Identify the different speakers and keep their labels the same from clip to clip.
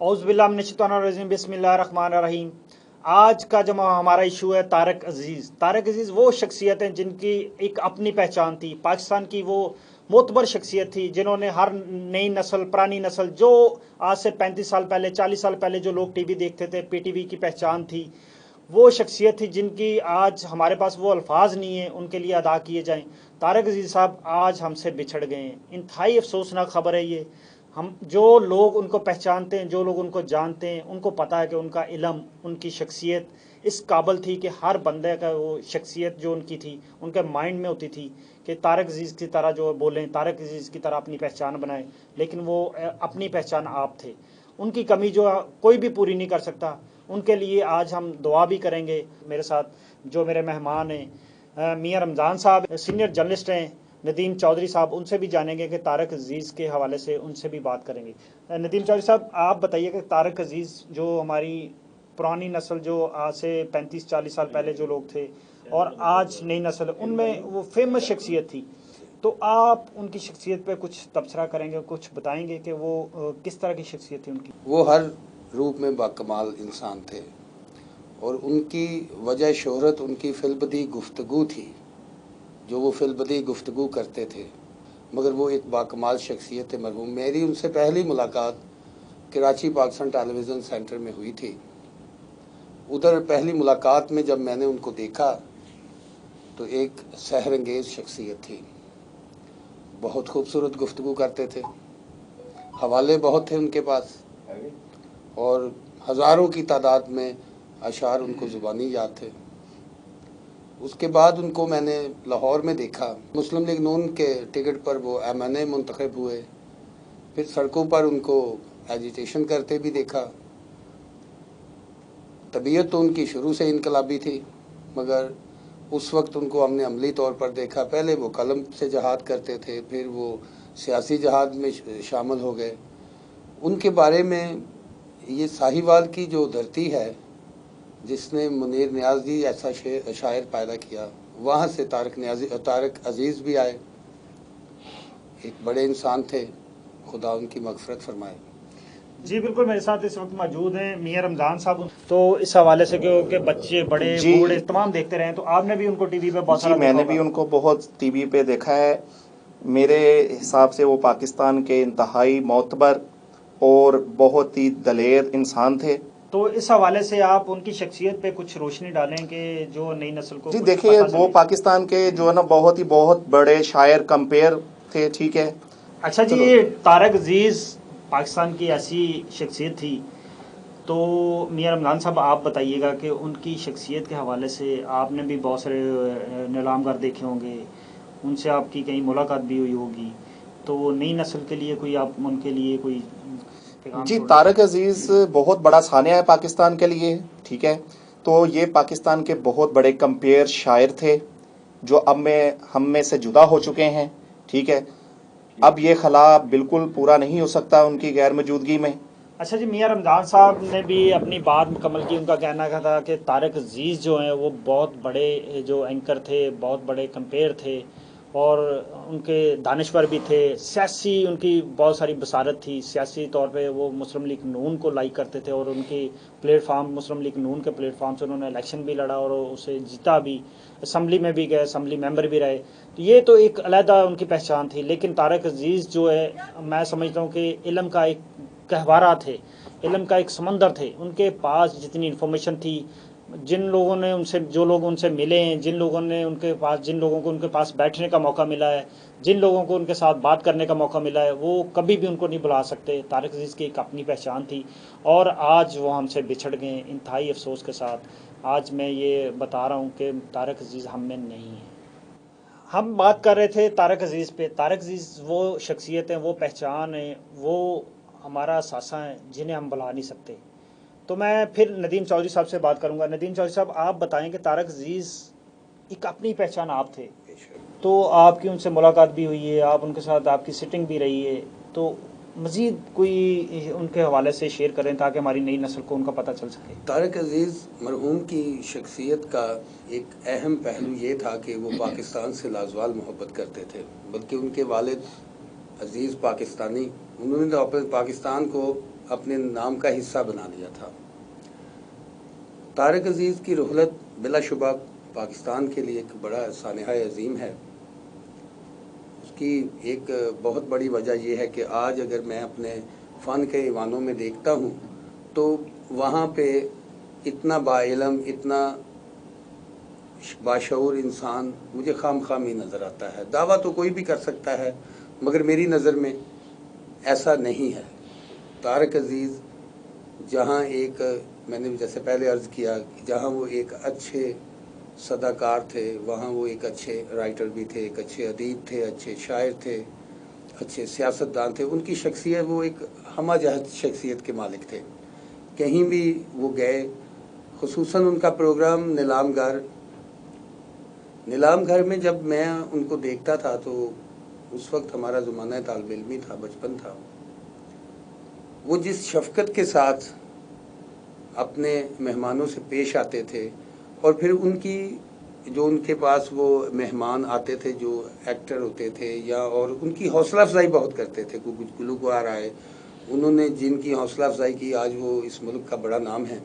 Speaker 1: औज़ुबिल्लाहिमिनश्शैतानिर्रजीम बिस्मिल्लाहिर्रहमानिर्रहीम। आज का जो हमारा इशू है तारक अजीज़। तारक अजीज़ वो शख्सियत हैं जिनकी एक अपनी पहचान थी। पाकिस्तान की वो मोतबर शख्सियत थी जिन्होंने हर नई नस्ल, पुरानी नस्ल, जो आज से 35 साल पहले, 40 साल पहले जो लोग टीवी देखते थे, पीटीवी की पहचान थी, वो शख्सियत थी जिनकी आज हमारे पास वो अल्फाज नहीं है उनके लिए अदा किए जाएं। तारक अजीज़ साहब आज हमसे बिछड़ गए हैं। इंतहाई अफसोसनाक खबर है ये। हम जो लोग उनको पहचानते हैं, जो लोग उनको जानते हैं, उनको पता है कि उनका इल्म, उनकी शख्सियत इस काबिल थी कि हर बंदे का वो शख्सियत जो उनकी थी उनके माइंड में होती थी कि तारक अजीज़ की तरह जो बोलें, तारक अजीज़ की तरह अपनी पहचान बनाएं। लेकिन वो अपनी पहचान आप थे। उनकी कमी जो कोई भी पूरी नहीं कर सकता। उनके लिए आज हम दुआ भी करेंगे। मेरे साथ जो मेरे मेहमान हैं मियाँ रमज़ान साहब, सीनियर जर्नलिस्ट हैं, नदीम चौधरी साहब, उनसे भी जानेंगे कि तारक अजीज़ के हवाले से उनसे भी बात करेंगे। नदीम चौधरी साहब, आप बताइए कि तारक अजीज़ जो हमारी पुरानी नस्ल, जो आज से 35-40 साल पहले जो लोग थे और आज नई नस्ल, उनमें वो फेमस शख्सियत थी, तो आप उनकी शख्सियत पे कुछ तबसरा करेंगे, कुछ बताएंगे कि वो किस तरह की शख्सियत थी उनकी?
Speaker 2: वो हर रूप में बाकमाल इंसान थे और उनकी वजह शोहरत उनकी फिल्बदी गुफ्तगू थी, जो वो फिल्बदी गुफ्तगू करते थे, मगर वो एक बाकमाल शख्सियत थे मरहूम। मेरी उनसे पहली मुलाकात कराची पाकिस्तान टेलीविज़न सेंटर में हुई थी। उधर पहली मुलाकात में जब मैंने उनको देखा तो एक सहरंगेज़ शख्सियत थी। बहुत खूबसूरत गुफ्तगू करते थे, हवाले बहुत थे उनके पास और हज़ारों की तादाद में अशार उनको ज़ुबानी याद थे। उसके बाद उनको मैंने लाहौर में देखा। मुस्लिम लीग नून के टिकट पर वो MNA मुंतखब हुए। फिर सड़कों पर उनको एजिटेशन करते भी देखा। तबीयत तो उनकी शुरू से इनकलाबी थी, मगर उस वक्त उनको हमने अमली तौर पर देखा। पहले वो कलम से जहाद करते थे, फिर वो सियासी जहाद में शामिल हो गए। उनके बारे में ये साहिवाल की जो धरती है जिसने मुनीर नियाज़ी ऐसा शायर पैदा किया, वहाँ से तारक अजीज़ भी आए। एक बड़े इंसान थे, खुदा उनकी मग़फ़िरत फरमाए।
Speaker 1: जी बिल्कुल, मेरे साथ इस वक्त मौजूद हैं मियाँ रमज़ान साहब। तो इस हवाले से कि बच्चे बड़े बूढ़े तमाम देखते रहे हैं, तो आपने भी उनको टीवी पे बहुत सारा
Speaker 3: मैंने भी उनको बहुत टीवी पे देखा है। मेरे हिसाब से वो पाकिस्तान के इंतहाई मोतबर और बहुत ही दलेर इंसान थे।
Speaker 1: तो इस हवाले से आप उनकी शख्सियत पे कुछ रोशनी डालें कि जो नई नस्ल को
Speaker 3: जी देखिए, वो पाकिस्तान के जो है ना बहुत बड़े शायर कंपेयर थे, ठीक है।
Speaker 1: अच्छा जी, ये तारक अजीज़ पाकिस्तान की ऐसी शख्सियत थी, तो मियाँ रमज़ान साहब आप बताइएगा कि उनकी शख्सियत के हवाले से आपने भी बहुत सारे नीलामगर देखे होंगे, उनसे आपकी कहीं मुलाकात भी हुई होगी, तो नई नस्ल के लिए कोई आप उनके लिए कोई
Speaker 3: जी, तारक अजीज़ बहुत बड़ा सानिया है पाकिस्तान के लिए, ठीक है। तो ये पाकिस्तान के बहुत बड़े कंपेयर शायर थे जो अब हम में से जुदा हो चुके हैं, ठीक है। अब ये खला बिल्कुल पूरा नहीं हो सकता उनकी गैर मौजूदगी में।
Speaker 1: अच्छा जी, मियाँ रमज़ान साहब ने भी अपनी बात मुकम्मल की। उनका कहना था कि तारक अजीज़ जो हैं वो बहुत बड़े जो एंकर थे, बहुत बड़े कंपेयर थे और उनके दानिश्वर भी थे। सियासी उनकी बहुत सारी बसारत थी। सियासी तौर पे वो मुस्लिम लीग नून को लाइक करते थे और उनकी प्लेटफार्म, मुस्लिम लीग नून के प्लेटफार्म से उन्होंने इलेक्शन भी लड़ा और उसे जीता भी, असम्बली में भी गए, असम्बली मेंबर भी रहे। तो ये तो एक अलहदा उनकी पहचान थी। लेकिन तारक अजीज़ जो है, मैं समझता हूँ कि इल्म का एक कहवारा थे, इल्म का एक समंदर थे। उनके पास जितनी इन्फॉर्मेशन थी, जिन लोगों ने उनसे, जो लोग उनसे मिले हैं, जिन लोगों ने उनके पास, जिन लोगों को उनके पास बैठने का मौका मिला है, जिन लोगों को उनके साथ बात करने का मौका मिला है, वो कभी भी उनको नहीं भुला सकते। तारक अजीज़ की एक अपनी पहचान थी और आज वो हमसे बिछड़ गए इंतहाई अफसोस के साथ। आज मैं ये बता रहा हूँ कि तारक अजीज़ हम में नहीं है। हम बात कर रहे थे तारक अजीज़ पे। तारक अजीज़ वो शख्सियत हैं, वो पहचान है, वो हमारा सासा हैं जिन्हें हम भुला नहीं सकते। तो मैं फिर नदीम चौधरी साहब से बात करूंगा। नदीम चौधरी साहब, आप बताएं कि तारक अजीज़ एक अपनी पहचान आप थे, तो आपकी उनसे मुलाकात भी हुई है, आप उनके साथ आपकी सिटिंग भी रही है, तो मज़ीद कोई उनके हवाले से शेयर करें ताकि हमारी नई नस्ल को उनका पता चल सके।
Speaker 2: तारक अजीज़ मरहूम की शख्सियत का एक अहम पहलू ये था कि वो पाकिस्तान से लाजवाल मोहब्बत करते थे, बल्कि उनके वालिद अजीज़ पाकिस्तानी, उन्होंने तो अपने पाकिस्तान को اپنے نام کا حصہ بنا لیا تھا۔ طارق عزیز کی رحلت بلا شبہ پاکستان کے لیے ایک بڑا سانحہ عظیم ہے۔ اس کی ایک بہت بڑی وجہ یہ ہے کہ آج اگر میں اپنے فن کے ایوانوں میں دیکھتا ہوں تو وہاں پہ اتنا با علم، اتنا باشعور انسان مجھے خام خواہ نظر آتا ہے۔ دعویٰ تو کوئی بھی کر سکتا ہے مگر میری نظر میں ایسا نہیں ہے۔ طارق عزیز جہاں ایک، میں نے جیسے پہلے عرض کیا، جہاں وہ ایک اچھے صداکار تھے، وہاں وہ ایک اچھے رائٹر بھی تھے، ایک اچھے ادیب تھے، اچھے شاعر تھے، اچھے سیاستدان تھے۔ ان کی شخصیت، وہ ایک ہمہ جہت شخصیت کے مالک تھے۔ کہیں بھی وہ گئے، خصوصاً ان کا پروگرام نیلام گھر میں جب میں ان کو دیکھتا تھا تو اس وقت ہمارا زمانہ طالب علمی تھا، بچپن تھا۔ وہ جس شفقت کے ساتھ اپنے مہمانوں سے پیش آتے تھے، اور پھر ان کے پاس وہ مہمان آتے تھے جو ایکٹر ہوتے تھے یا، اور ان کی حوصلہ افزائی بہت کرتے تھے۔ کچھ گلوکار آئے، انہوں نے جن کی حوصلہ افزائی کی آج وہ اس ملک کا بڑا نام ہے۔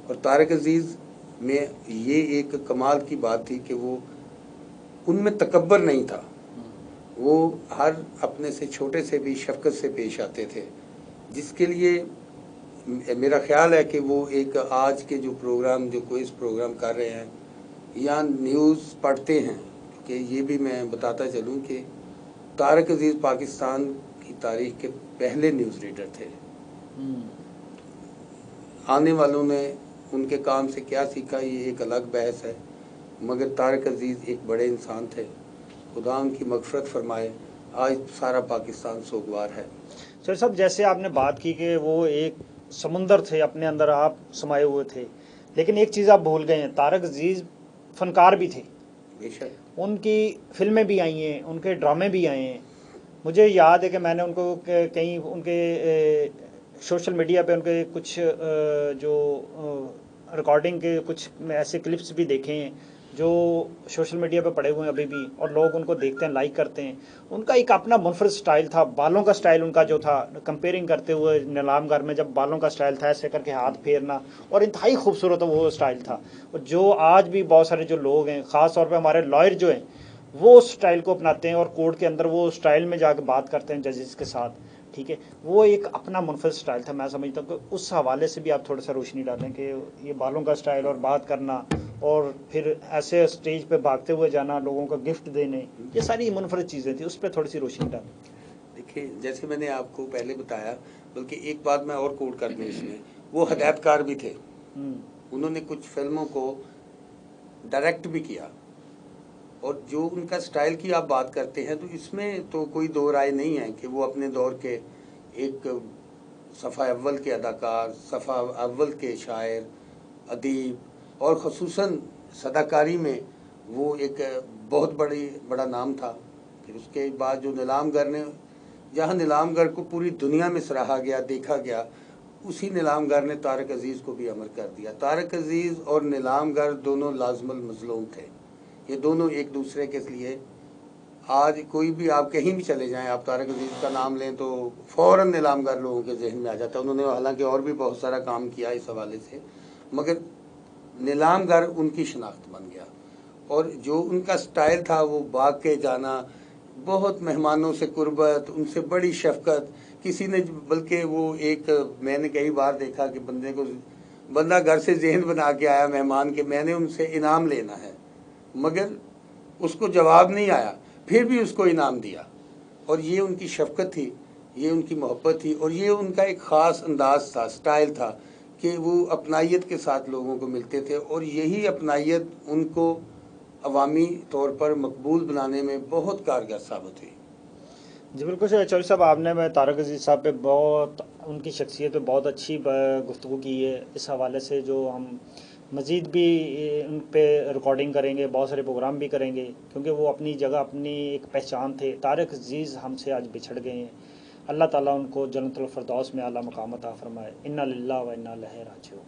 Speaker 2: اور طارق عزیز میں یہ ایک کمال کی بات تھی کہ وہ ان میں تکبر نہیں تھا، وہ ہر اپنے سے چھوٹے سے بھی شفقت سے پیش آتے تھے، جس کے لیے میرا خیال ہے کہ وہ ایک آج کے جو پروگرام، جو کوئز پروگرام کر رہے ہیں یا نیوز پڑھتے ہیں، کہ یہ بھی میں بتاتا چلوں کہ طارق عزیز پاکستان کی تاریخ کے پہلے نیوز ریڈر تھے۔ آنے والوں نے ان کے کام سے کیا سیکھا یہ ایک الگ بحث ہے، مگر طارق عزیز ایک بڑے انسان تھے، خدا ان کی مغفرت فرمائے۔ آج سارا پاکستان سوگوار ہے۔
Speaker 1: سر صاحب، جیسے آپ نے بات کی کہ وہ ایک سمندر تھے، اپنے اندر آپ سمائے ہوئے تھے، لیکن ایک چیز آپ بھول گئے ہیں، طارق عزیز فنکار بھی تھے۔
Speaker 2: بے شک
Speaker 1: ان کی فلمیں بھی آئی ہیں، ان کے ڈرامے بھی آئے ہیں۔ مجھے یاد ہے کہ میں نے ان کو کہیں ان کے سوشل میڈیا پہ ان کے کچھ جو ریکارڈنگ کے کچھ ایسے کلپس بھی دیکھے ہیں جو سوشل میڈیا پہ پڑے ہوئے ہیں ابھی بھی، اور لوگ ان کو دیکھتے ہیں، لائک کرتے ہیں۔ ان کا ایک اپنا منفرد سٹائل تھا، بالوں کا سٹائل ان کا جو تھا، کمپیئرنگ کرتے ہوئے نیلام گھر میں جب بالوں کا سٹائل تھا ایسے کر کے ہاتھ پھیرنا، اور انتہائی خوبصورت وہ سٹائل تھا، اور جو آج بھی بہت سارے جو لوگ ہیں، خاص طور پہ ہمارے لائر جو ہیں، وہ اس سٹائل کو اپناتے ہیں اور کورٹ کے اندر وہ سٹائل میں جا کے بات کرتے ہیں ججز کے ساتھ، ٹھیک ہے۔ وہ ایک اپنا منفرد سٹائل تھا۔ میں سمجھتا ہوں کہ اس حوالے سے بھی آپ تھوڑا سا روشنی ڈالیں کہ یہ بالوں کا سٹائل اور بات کرنا اور پھر ایسے اسٹیج پہ بھاگتے ہوئے جانا، لوگوں کو گفٹ دینے، یہ ساری منفرد چیزیں تھیں، اس پہ تھوڑی سی روشنی ڈالیں۔
Speaker 2: دیکھیں، جیسے میں نے آپ کو پہلے بتایا، بلکہ ایک بات میں اور کوٹ کر دوں اس میں، وہ ہدایت کار بھی تھے۔ انہوں نے کچھ فلموں کو ڈائریکٹ بھی کیا، اور جو ان کا سٹائل کی آپ بات کرتے ہیں تو اس میں تو کوئی دو رائے نہیں ہے کہ وہ اپنے دور کے ایک صفحہ اول کے اداکار، صفحہ اول کے شاعر، ادیب، اور خصوصاً صداکاری میں وہ ایک بہت بڑا نام تھا۔ پھر اس کے بعد جو نیلام گھر نے، جہاں نیلام گھر کو پوری دنیا میں سراہا گیا، دیکھا گیا، اسی نیلام گھر نے طارق عزیز کو بھی امر کر دیا۔ طارق عزیز اور نیلام گھر دونوں لازم المظلوم تھے، یہ دونوں ایک دوسرے کے لیے۔ آج کوئی بھی آپ کہیں بھی چلے جائیں، آپ طارق عزیز کا نام لیں تو فوراً نیلام گھر لوگوں کے ذہن میں آ جاتا ہے۔ انہوں نے حالانکہ اور بھی بہت سارا کام کیا اس حوالے سے، مگر نیلام گھر ان کی شناخت بن گیا۔ اور جو ان کا سٹائل تھا وہ باغ کے جانا، بہت مہمانوں سے قربت، ان سے بڑی شفقت، کسی نے بلکہ وہ ایک، میں نے کئی بار دیکھا کہ بندہ گھر سے ذہن بنا کے آیا مہمان کے، میں نے ان سے انعام لینا ہے، مگر اس کو جواب نہیں آیا، پھر بھی اس کو انعام دیا۔ اور یہ ان کی شفقت تھی، یہ ان کی محبت تھی، اور یہ ان کا ایک خاص انداز تھا، سٹائل تھا کہ وہ اپنائیت کے ساتھ لوگوں کو ملتے تھے، اور یہی اپنائیت ان کو عوامی طور پر مقبول بنانے میں بہت کارگر ثابت ہوئی۔
Speaker 1: جی بالکل چوہدری صاحب، آپ نے طارق عزیز صاحب پہ بہت، ان کی شخصیت پہ بہت اچھی گفتگو کی ہے۔ اس حوالے سے جو ہم مزید بھی ان پہ ریکارڈنگ کریں گے، بہت سارے پروگرام بھی کریں گے، کیونکہ وہ اپنی جگہ، اپنی ایک پہچان تھے۔ طارق عزیز ہم سے آج بچھڑ گئے ہیں، اللہ تعالیٰ ان کو جنت الفردوس میں اعلیٰ مقام عطا فرمائے۔ انا للہ و انا الیہ راجعون۔